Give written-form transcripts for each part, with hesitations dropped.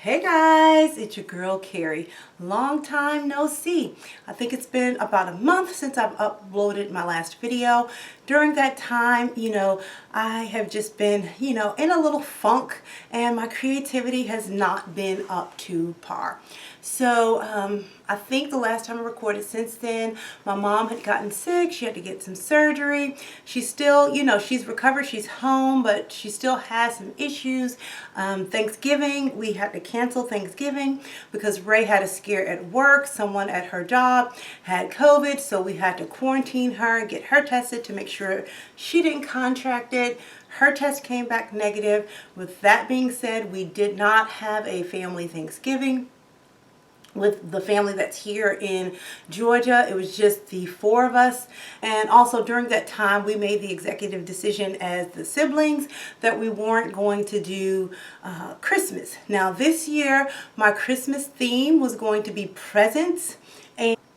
Hey guys, it's your girl Carrie. Long time no see. I think it's been about a month since I've uploaded my last video. During that time, I have just been, in a little funk, and my creativity has not been up to par. So I think the last time I recorded since then, my mom had gotten sick. She had to get some surgery. She's still, she's recovered. She's home, but she still has some issues. Thanksgiving, we had to cancel Thanksgiving because Ray had a scare at work. Someone at her job had COVID, so we had to quarantine her and get her tested to make sure she didn't contract it. Her test came back negative. With that being said, we did not have a family Thanksgiving with the family that's here in Georgia. It was just the four of us. And also during that time, we made the executive decision as the siblings that we weren't going to do Christmas. Now this year, my Christmas theme was going to be presents.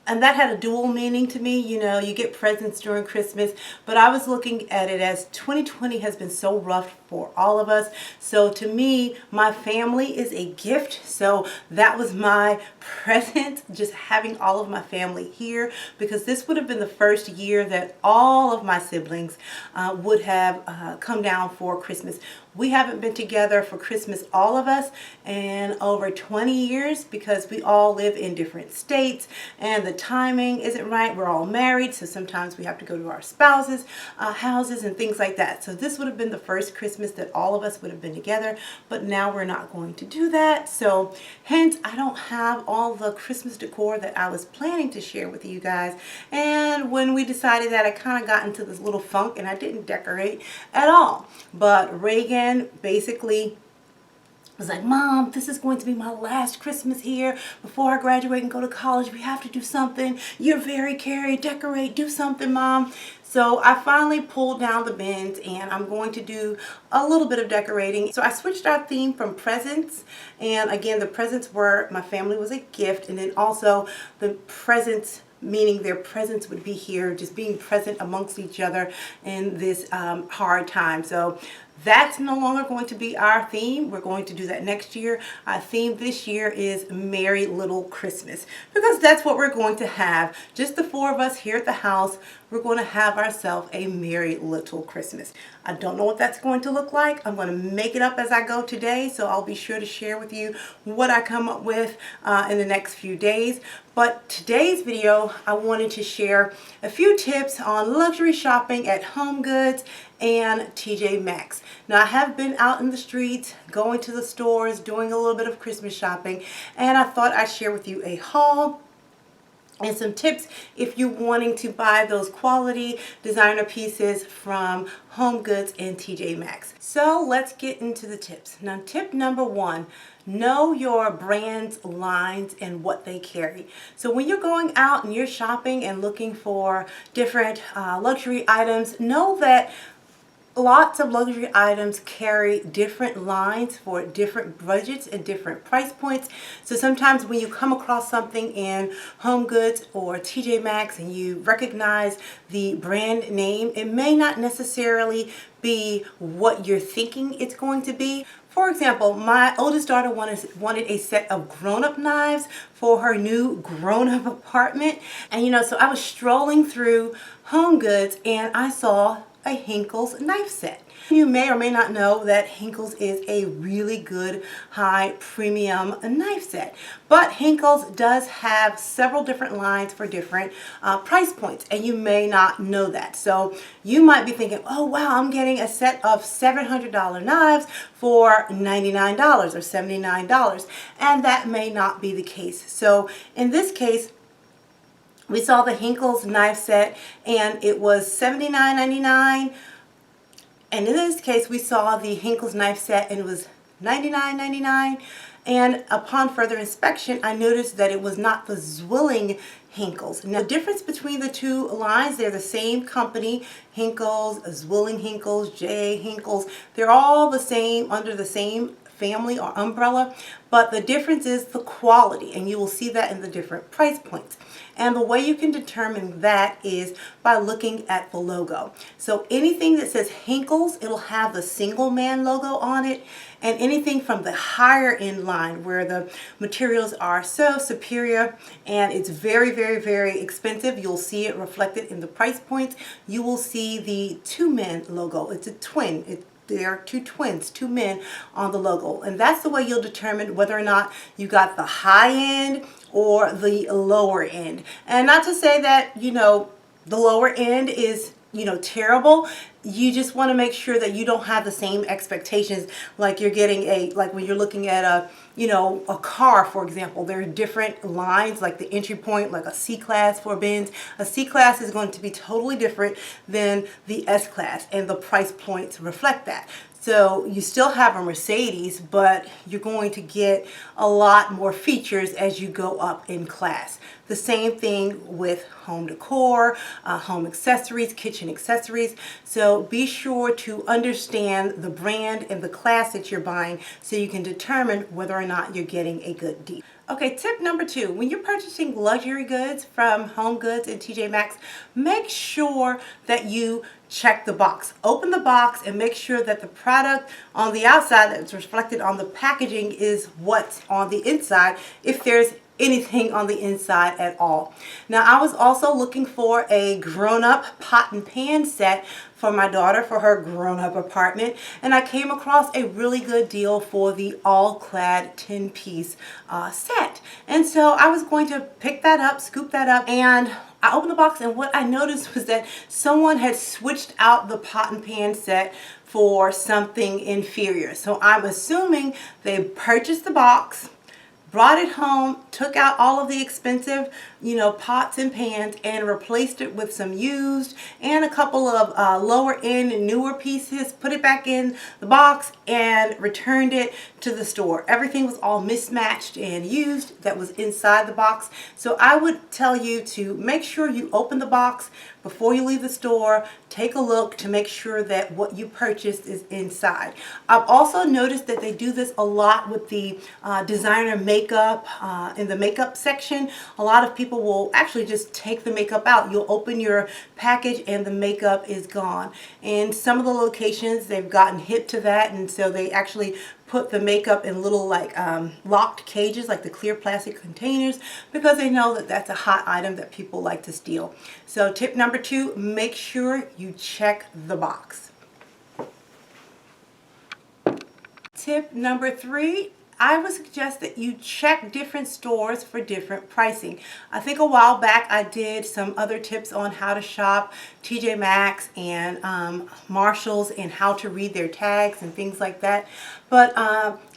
And that had a dual meaning to me. You get presents during Christmas, but I was looking at it as 2020 has been so rough for all of us. So to me, my family is a gift. So that was my present, just having all of my family here, because this would have been the first year that all of my siblings would have come down for Christmas. We haven't been together for Christmas, all of us, in over 20 years because we all live in different states and the timing isn't right. We're all married, so sometimes we have to go to our spouses' houses and things like that. So this would have been the first Christmas that all of us would have been together, but now we're not going to do that. So hence, I don't have all the Christmas decor that I was planning to share with you guys. And when we decided that, I kind of got into this little funk and I didn't decorate at all. But Reagan basically was like, Mom, this is going to be my last Christmas here before I graduate and go to college. We have to do something. You're very Carrie, decorate, do something, Mom. So I finally pulled down the bins and I'm going to do a little bit of decorating. So I switched our theme from presents, and again, the presents were my family was a gift, and then also the presents meaning their presence would be here, just being present amongst each other in this hard time. So that's no longer going to be our theme. We're going to do that next year. Our theme this year is Merry Little Christmas, because that's what we're going to have. Just the four of us here at the house. We're going to have ourselves a Merry Little Christmas. I don't know what that's going to look like. I'm going to make it up as I go today, so I'll be sure to share with you what I come up with in the next few days. But today's video, I wanted to share a few tips on luxury shopping at HomeGoods and TJMAXX. Now, I have been out in the streets, going to the stores, doing a little bit of Christmas shopping, and I thought I'd share with you a haul and some tips if you're wanting to buy those quality designer pieces from HomeGoods and TJMAXX. So let's get into the tips. Now, tip number one, know your brand's lines and what they carry. So when you're going out and you're shopping and looking for different luxury items, know that lots of luxury items carry different lines for different budgets and different price points. So sometimes when you come across something in HomeGoods or TJMAXX and you recognize the brand name, it may not necessarily be what you're thinking it's going to be. For example, my oldest daughter wanted a set of grown-up knives for her new grown-up apartment. And so I was strolling through HomeGoods and I saw a Henckels knife set. You may or may not know that Henckels is a really good high premium knife set, but Henckels does have several different lines for different price points, and you may not know that. So you might be thinking, oh wow, I'm getting a set of $700 knives for $99 or $79, and that may not be the case. So in this case, we saw the Henckels knife set and it was $79.99. And in this case, we saw the Henckels knife set and it was $99.99. And upon further inspection, I noticed that it was not the Zwilling Henckels. Now, the difference between the two lines, they're the same company, Henckels, Zwilling Henckels, J. Henckels. They're all the same, under the same family or umbrella, but the difference is the quality, and you will see that in the different price points. And the way you can determine that is by looking at the logo. So anything that says Hinkles, it'll have the single man logo on it. And anything from the higher end line where the materials are so superior and it's very, very, very expensive, you'll see it reflected in the price points. You will see the two men logo. It's a twin. There are two twins, two men on the logo. And that's the way you'll determine whether or not you got the high end or the lower end. And not to say that, the lower end is, terrible. You just want to make sure that you don't have the same expectations like you're getting like when you're looking at a car, for example. There are different lines, like the entry point, like a C-Class for Benz. A C-Class is going to be totally different than the S-Class, and the price points reflect that. So you still have a Mercedes, but you're going to get a lot more features as you go up in class. The same thing with home decor, home accessories, kitchen accessories. So be sure to understand the brand and the class that you're buying so you can determine whether or not you're getting a good deal. Okay, tip number 2, when you're purchasing luxury goods from HomeGoods and TJMAXX, make sure that you check the box. Open the box and make sure that the product on the outside that's reflected on the packaging is what's on the inside, if there's anything on the inside at all. Now, I was also looking for a grown-up pot and pan set for my daughter for her grown-up apartment, and I came across a really good deal for the all-clad 10-piece set. And so I was going to pick that up, scoop that up, and I opened the box, and what I noticed was that someone had switched out the pot and pan set for something inferior. So I'm assuming they purchased the box, brought it home, took out all of the expensive, pots and pans, and replaced it with some used and a couple of lower end and newer pieces, put it back in the box, and returned it to the store. Everything was all mismatched and used that was inside the box. So I would tell you to make sure you open the box before you leave the store. Take a look to make sure that what you purchased is inside. I've also noticed that they do this a lot with the designer makeup in the makeup section. A lot of people will actually just take the makeup out. You'll open your package and the makeup is gone. And some of the locations, they've gotten hip to that, and so they actually put the makeup in little locked cages, like the clear plastic containers, because they know that that's a hot item that people like to steal. So tip number 2, make sure you check the box. Tip number 3, I would suggest that you check different stores for different pricing. I think a while back I did some other tips on how to shop TJMAXX and Marshalls and how to read their tags and things like that. But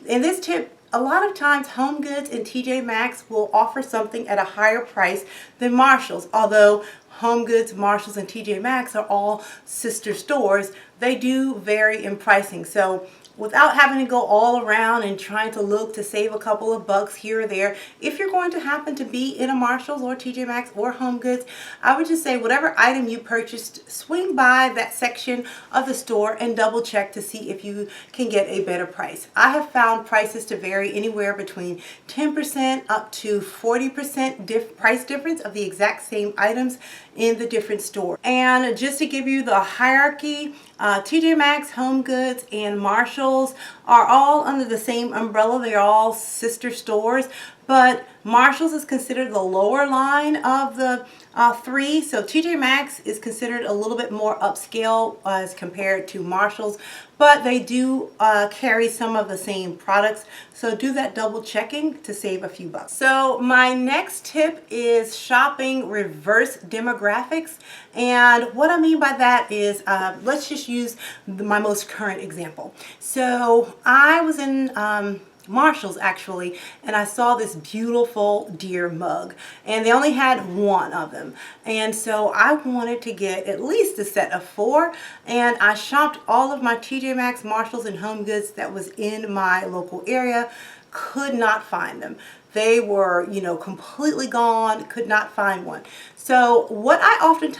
in this tip, a lot of times HomeGoods and TJMAXX will offer something at a higher price than Marshalls. Although HomeGoods, Marshalls, and TJMAXX are all sister stores, they do vary in pricing. So without having to go all around and trying to look to save a couple of bucks here or there, if you're going to happen to be in a Marshalls or TJMAXX or HomeGoods, I would just say whatever item you purchased, swing by that section of the store and double check to see if you can get a better price. I have found prices to vary anywhere between 10% up to 40% price difference of the exact same items in the different stores. And just to give you the hierarchy, TJMAXX, HomeGoods, and Marshalls are all under the same umbrella. They're all sister stores, but Marshalls is considered the lower line of the 3. So TJMAXX is considered a little bit more upscale as compared to Marshalls, but they do carry some of the same products. So do that double checking to save a few bucks. So my next tip is shopping reverse demographics. And what I mean by that is, let's just use my most current example. So I was in Marshalls actually, and I saw this beautiful deer mug, and they only had one of them, and so I wanted to get at least a set of 4, and I shopped all of my TJMAXX, Marshalls, and HomeGoods that was in my local area. Could not find them. They were, completely gone, could not find one. So what I often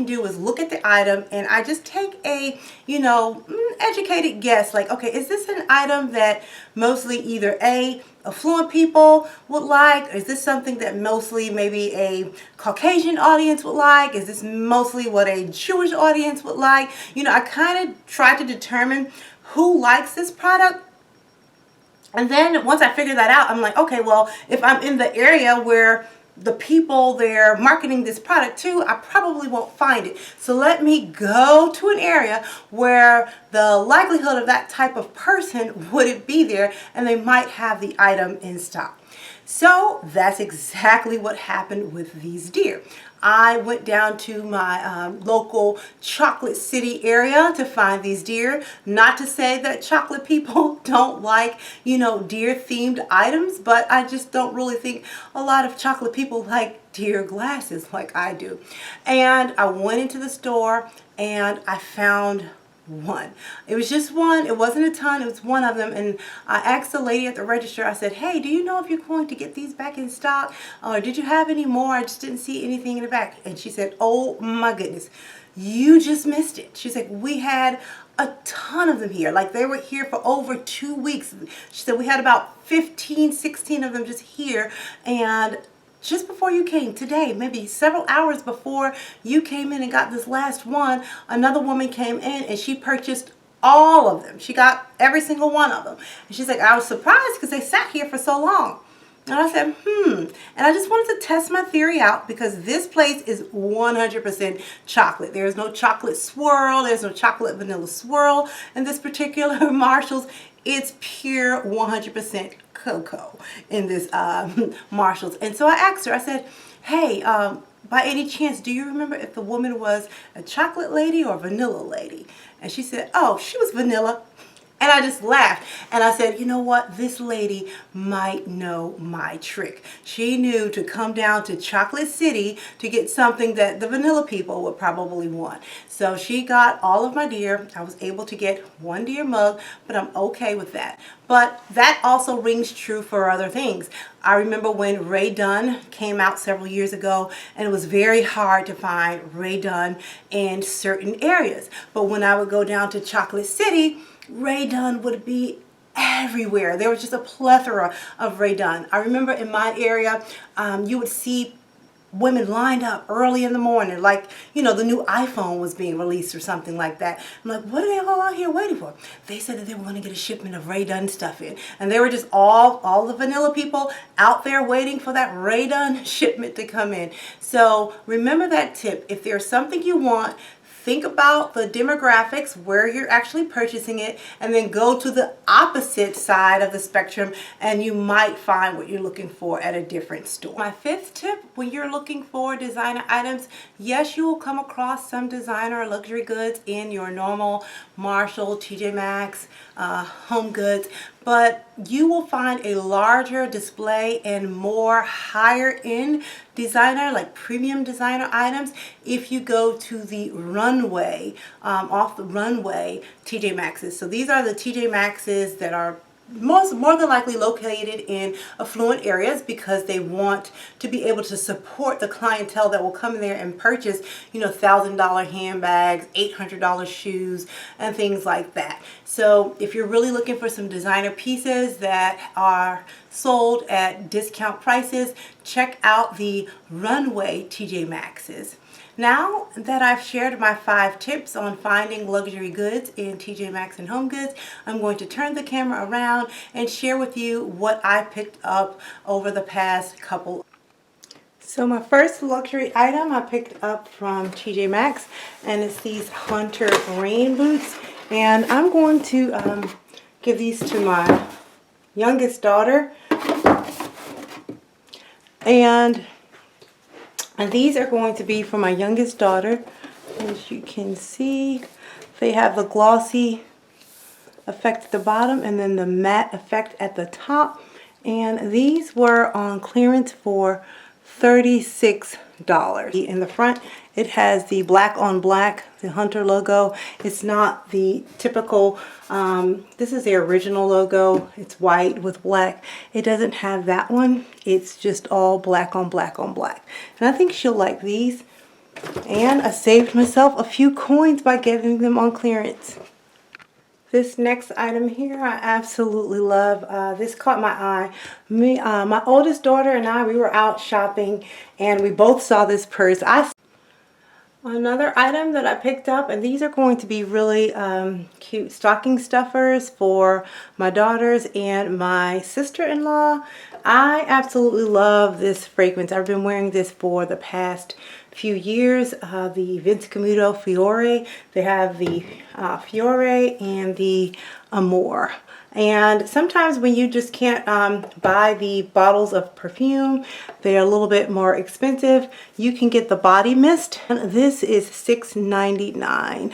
do is look at the item, and I just take a, educated guess, like, okay, is this an item that mostly either affluent people would like? Is this something that mostly maybe a Caucasian audience would like? Is this mostly what a Jewish audience would like? You know, I kind of tried to determine who likes this product. And then once I figured that out, I'm like, okay, well, if I'm in the area where the people they're marketing this product to, I probably won't find it. So let me go to an area where the likelihood of that type of person wouldn't be there, and they might have the item in stock. So that's exactly what happened with these deer. I went down to my local chocolate city area to find these deer. Not to say that chocolate people don't like, you know, deer themed items, but I just don't really think a lot of chocolate people like deer glasses like I do. And I went into the store and I found one. It was just one. It wasn't a ton. It was one of them. And I asked the lady at the register, I said, hey, do you know if you're going to get these back in stock? Or did you have any more? I just didn't see anything in the back. And she said, oh my goodness, you just missed it. She's like, we had a ton of them here. Like, they were here for over 2 weeks. She said we had about 15, 16 of them just here. And just before you came today, maybe several hours before you came in and got this last one, another woman came in and she purchased all of them. She got every single one of them. And she's like, I was surprised because they sat here for so long. And I said, And I just wanted to test my theory out, because this place is 100% chocolate. There's no chocolate swirl. There's no chocolate vanilla swirl in this particular Marshall's. It's pure 100% cocoa in this Marshall's. And so I asked her, I said, hey, by any chance, do you remember if the woman was a chocolate lady or a vanilla lady? And she said, oh, she was vanilla. And I just laughed and I said, you know what? This lady might know my trick. She knew to come down to Chocolate City to get something that the vanilla people would probably want. So she got all of my deer. I was able to get one deer mug, but I'm okay with that. But that also rings true for other things. I remember when Rae Dunn came out several years ago, and it was very hard to find Rae Dunn in certain areas. But when I would go down to Chocolate City, Rae Dunn would be everywhere. There was just a plethora of Rae Dunn. I remember in my area, you would see women lined up early in the morning, like, you know, the new iPhone was being released or something like that. I'm like, what are they all out here waiting for? They said that they were going to get a shipment of Rae Dunn stuff in. And they were just all the vanilla people out there waiting for that Rae Dunn shipment to come in. So remember that tip. If there's something you want, think about the demographics, where you're actually purchasing it, and then go to the opposite side of the spectrum and you might find what you're looking for at a different store. My fifth tip, when you're looking for designer items, yes, you will come across some designer luxury goods in your normal Marshall, TJMAXX, HomeGoods, but you will find a larger display and more higher end designer, like premium designer items, if you go to the runway, off the runway TJMAXX's. So these are the TJMAXX's that are more than likely located in affluent areas, because they want to be able to support the clientele that will come in there and purchase, you know, $1,000 handbags, $800 shoes, and things like that. So if you're really looking for some designer pieces that are sold at discount prices, check out the runway TJMAXX's. Now that I've shared my 5 tips on finding luxury goods in TJMAXX and HomeGoods, I'm going to turn the camera around and share with you what I picked up over the past couple. So my first luxury item I picked up from TJMAXX, and it's these Hunter rain boots. And I'm going to give these to my youngest daughter. And these are going to be for my youngest daughter. As you can see, they have the glossy effect at the bottom and then the matte effect at the top. And these were on clearance for $36. In the front, it has the black on black, the Hunter logo. It's not the typical, this is the original logo. It's white with black. It doesn't have that one. It's just all black on black on black. And I think she'll like these. And I saved myself a few coins by getting them on clearance. This next item here I absolutely love. This caught my eye. My oldest daughter and I, we were out shopping and we both saw this purse. Another item that I picked up, and these are going to be really cute stocking stuffers for my daughters and my sister-in-law. I absolutely love this fragrance. I've been wearing this for the past few years. The Vince Camuto Fiore. They have the Fiore and the Amore. And sometimes when you just can't buy the bottles of perfume, they're a little bit more expensive, you can get the body mist. And this is $6.99.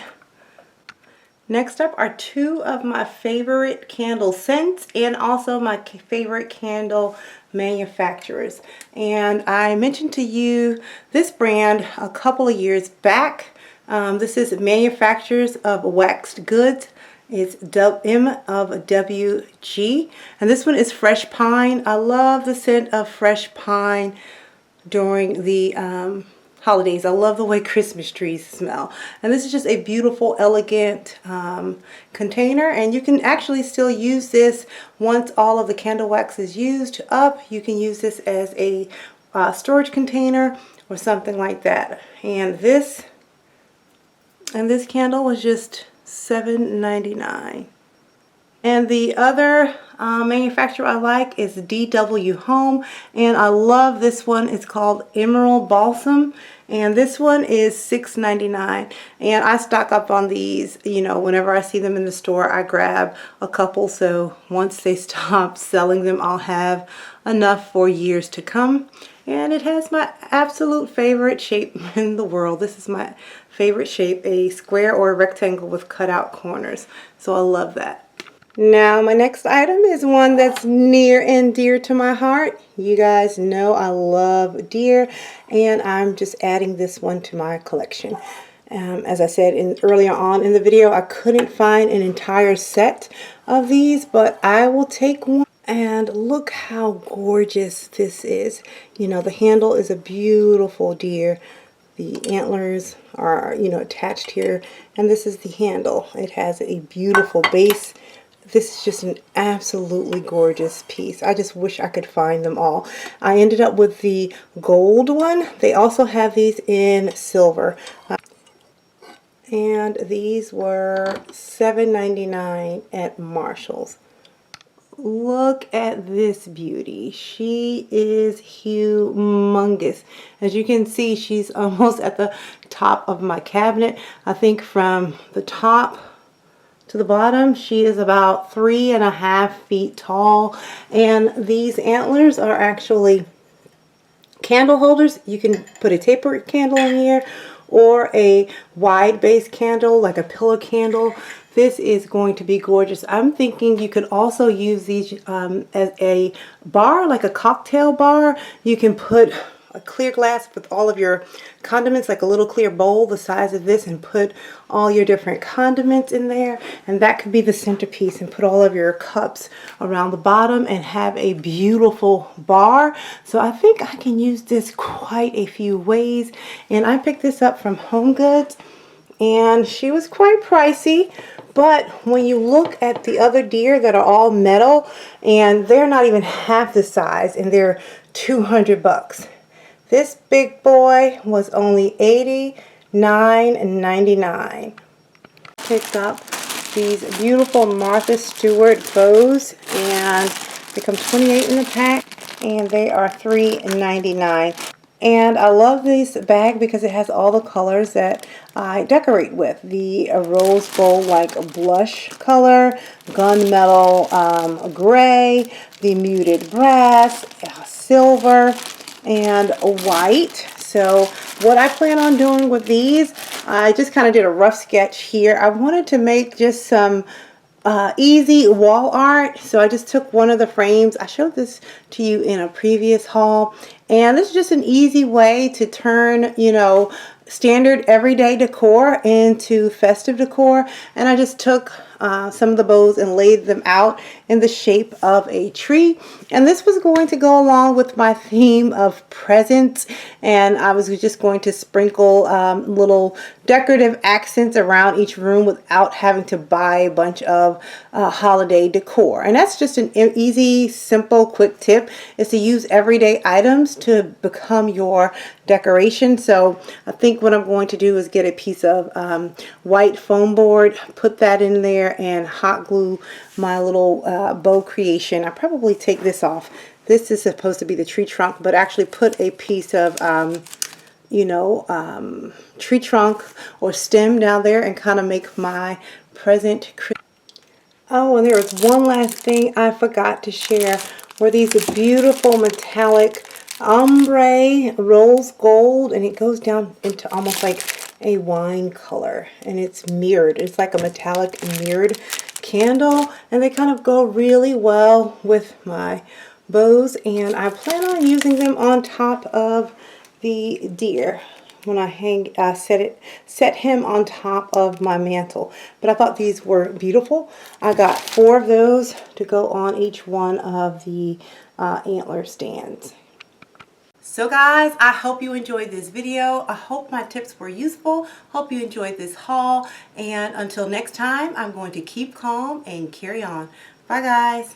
Next up are two of my favorite candle scents and also my favorite candle manufacturers. And I mentioned to you this brand a couple of years back. This is Manufacturers of Waxed Goods. It's M of WG, and this one is fresh pine. I love the scent of fresh pine during the holidays. I love the way Christmas trees smell. And this is just a beautiful, elegant container, and you can actually still use this once all of the candle wax is used up. You can use this as a storage container or something like that. And this candle was just $7.99. And the other manufacturer I like is DW Home, and I love this one. It's called Emerald Balsam, and this one is $6.99. And I stock up on these, you know, whenever I see them in the store, I grab a couple, so once they stop selling them, I'll have enough for years to come. And it has my absolute favorite shape in the world. This is my favorite shape, a square or a rectangle with cutout corners. So I love that. Now my next item is one that's near and dear to my heart. You guys know I love deer, and I'm just adding this one to my collection. As I said earlier on in the video, I couldn't find an entire set of these, but I will take one. And look how gorgeous this is. You know, the handle is a beautiful deer. The antlers are, you know, attached here. And this is the handle. It has a beautiful base. This is just an absolutely gorgeous piece. I just wish I could find them all. I ended up with the gold one. They also have these in silver. And these were $7.99 at Marshall's. Look at this beauty. She is humongous. As you can see, she's almost at the top of my cabinet. I think from the top to the bottom, she is about 3.5 feet tall. And these antlers are actually candle holders. You can put a tapered candle in here or a wide base candle, like a pillar candle. This is going to be gorgeous. I'm thinking you could also use these as a bar, like a cocktail bar. You can put a clear glass with all of your condiments, like a little clear bowl the size of this, and put all your different condiments in there, and that could be the centerpiece, and put all of your cups around the bottom and have a beautiful bar. So I think I can use this quite a few ways, and I picked this up from HomeGoods, and she was quite pricey. But when you look at the other deer that are all metal, and they're not even half the size, and they're 200 bucks. This big boy was only $89.99. Picked up these beautiful Martha Stewart bows, and they come 28 in the pack, and they are $3.99. And I love this bag because it has all the colors that I decorate with. The rose gold like blush color, gunmetal gray, the muted brass, silver, and white. So what I plan on doing with these, I just kind of did a rough sketch here. I wanted to make just some easy wall art. So I just took one of the frames. I showed this to you in a previous haul. And this is just an easy way to turn, you know, standard everyday decor into festive decor. And I just took some of the bows and laid them out in the shape of a tree. And this was going to go along with my theme of presents, and I was just going to sprinkle little decorative accents around each room without having to buy a bunch of holiday decor. And that's just an easy, simple, quick tip, is to use everyday items to become your decoration. So I think what I'm going to do is get a piece of white foam board, put that in there, and hot glue my little bow creation. I probably take this off. This is supposed to be the tree trunk, but actually put a piece of tree trunk or stem down there and kind of make my present. Oh, and there was one last thing I forgot to share, were these beautiful metallic ombre rose gold, and it goes down into almost like a wine color, and it's mirrored. It's like a metallic mirrored candle, and they kind of go really well with my bows, and I plan on using them on top of the deer when I set him on top of my mantle. But I thought these were beautiful. I got 4 of those to go on each one of the antler stands. So guys, I hope you enjoyed this video. I hope my tips were useful. Hope you enjoyed this haul. And until next time, I'm going to keep calm and carry on. Bye guys.